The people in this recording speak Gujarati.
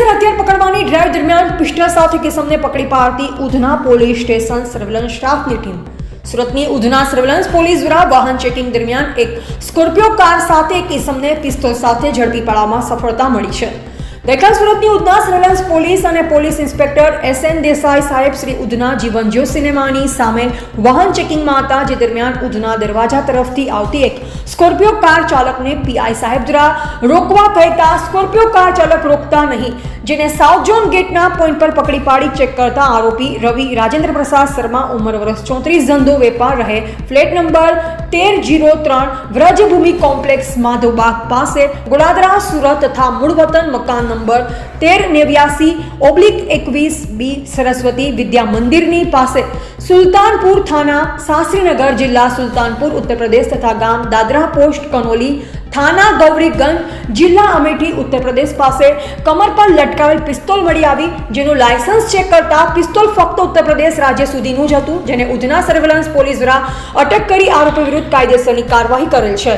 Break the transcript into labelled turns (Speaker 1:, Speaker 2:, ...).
Speaker 1: હથિયાર પકડવાની ડ્રાઈવ દરમિયાન પિસ્ટલ સાથે કિસમને પકડી પાડતી ઉધના પોલીસ સ્ટેશન સર્વેલન્સ સ્ટાફની ટીમ. સુરતની ઉધના સર્વેલન્સ પોલીસ દ્વારા વાહન ચેકિંગ દરમિયાન એક સ્કોર્પિયો કાર સાથે એક કિસમને પિસ્તોલ સાથે ઝડપી પાડવામાં સફળતા મળી છે. ગઈકાલ સુરતની ઉધના સર્વેલન્સ પોલીસ અને પોલીસ ઇન્સ્પેક્ટર SN દેસાઈ સાહેબ શ્રી ઉધના જીવનજ્યોત સિનેમાની સામે વાહન ચેકિંગમાં હતા, જે દરમિયાન ઉધના દરવાજા તરફથી આવતી એક સ્કોર્પિયો કાર ચાલકને PI સાહેબ દ્વારા રોકવા કહેતા સ્કોર્પિયો કાર ચાલક રોકતા નહીં, જેને સાઉથ ઝોન ગેટના પોઈન્ટ પર પકડી પાડી ચેક કરતા આરોપી રવિ રાજેન્દ્ર પ્રસાદ શર્મા, ઉંમર વર્ષ 34, ધંધો વેપાર, રહે flat number 1303, Vrajbhumi complex, Madhavbaug પાસે, ગોડાદરા, સુરત તથા મૂળ વતન મકાન નંબર 1389/21B સરસ્વતી વિદ્યા મંદિરની પાસે, સુલતાનપુર થાના, શાસ્ત્રીનગર, જિલ્લા સુલતાનપુર, ઉત્તર પ્રદેશ તથા ગામ દાદરા પોસ્ટ કનોલી, થાના ગૌરીગંજ, જિલ્લા અમેઠી, ઉત્તર પ્રદેશ પાસે કમર પર લટકાવેલ પિસ્તોલ મળી આવી, જેનું લાયસન્સ ચેક કરતા પિસ્તોલ ફક્ત ઉત્તર પ્રદેશ રાજ્ય સુધીનું જ હતું, જેને ઉધના સર્વેલન્સ પોલીસ દ્વારા અટક કરી આરોપી વિરુદ્ધ કાયદેસરની કાર્યવાહી કરેલ છે.